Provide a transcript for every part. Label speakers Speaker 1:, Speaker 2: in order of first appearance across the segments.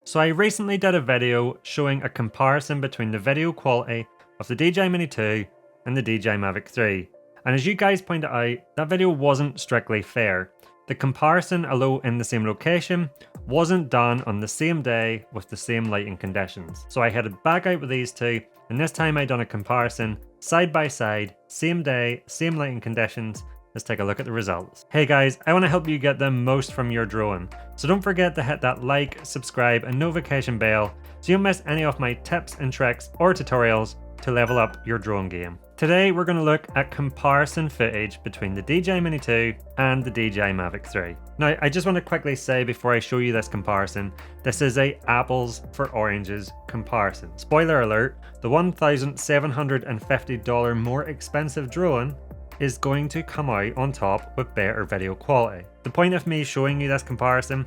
Speaker 1: So I recently did a video showing a comparison between the video quality of the DJI Mini 2 and the DJI Mavic 3. And as you guys pointed out, that video wasn't strictly fair. The comparison, although in the same location, wasn't done on the same day with the same lighting conditions. So I headed back out with these two, and this time I done a comparison side by side, same day, same lighting conditions. Let's take a look at the results. Hey guys, I want to help you get the most from your drone. So don't forget to hit that like, subscribe and notification bell so you don't miss any of my tips and tricks or tutorials to level up your drone game. Today we're going to look at comparison footage between the DJI Mini 2 and the DJI Mavic 3. Now I just want to quickly say before I show you this comparison, this is a apples for oranges comparison. Spoiler alert, the $1,750 more expensive drone is going to come out on top with better video quality. The point of me showing you this comparison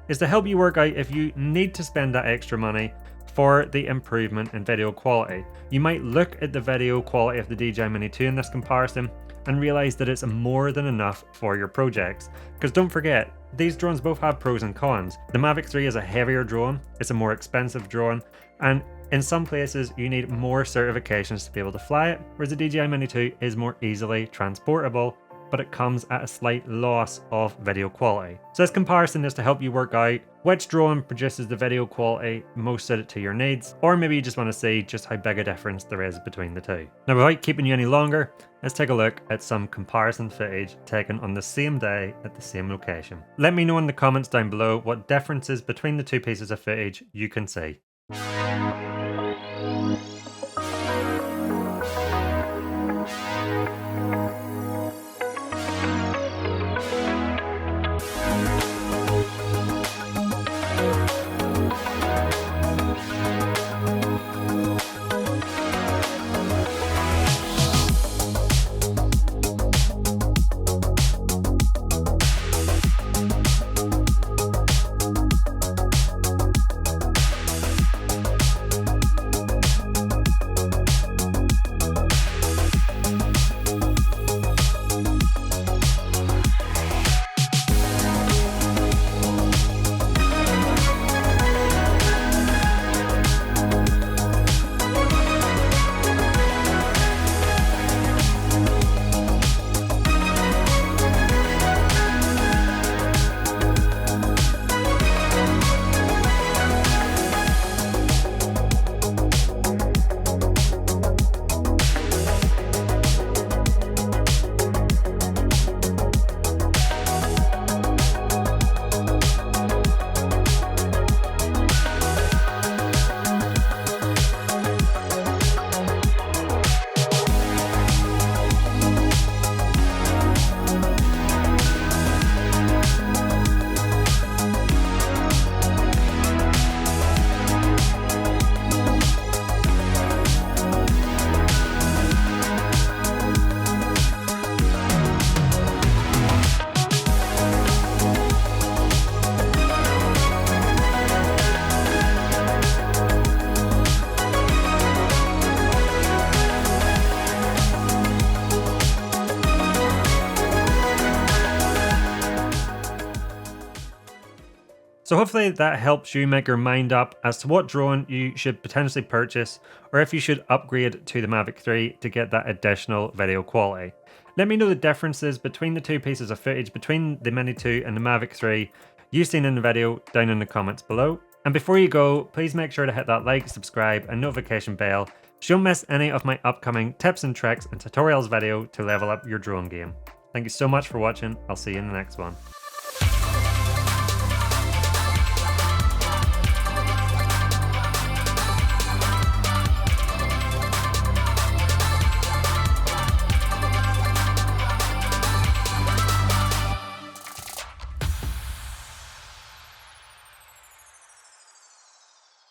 Speaker 1: is to help you work out if you need to spend that extra money for the improvement in video quality. You might look at the video quality of the DJI Mini 2 in this comparison and realize that it's more than enough for your projects. Because don't forget, these drones both have pros and cons. The Mavic 3 is a heavier drone, it's a more expensive drone, and in some places you need more certifications to be able to fly it, whereas the DJI Mini 2 is more easily transportable, but it comes at a slight loss of video quality. So this comparison is to help you work out which drone produces the video quality most suited to your needs, or maybe you just want to see just how big a difference there is between the two. Now without keeping you any longer, let's take a look at some comparison footage taken on the same day at the same location. Let me know in the comments down below what differences between the two pieces of footage you can see. So hopefully that helps you make your mind up as to what drone you should potentially purchase, or if you should upgrade to the Mavic 3 to get that additional video quality. Let me know the differences between the two pieces of footage between the Mini 2 and the Mavic 3 you've seen in the video down in the comments below. And before you go, please make sure to hit that like, subscribe and notification bell so you don't miss any of my upcoming tips and tricks and tutorials video to level up your drone game. Thank you so much for watching. I'll see you in the next one.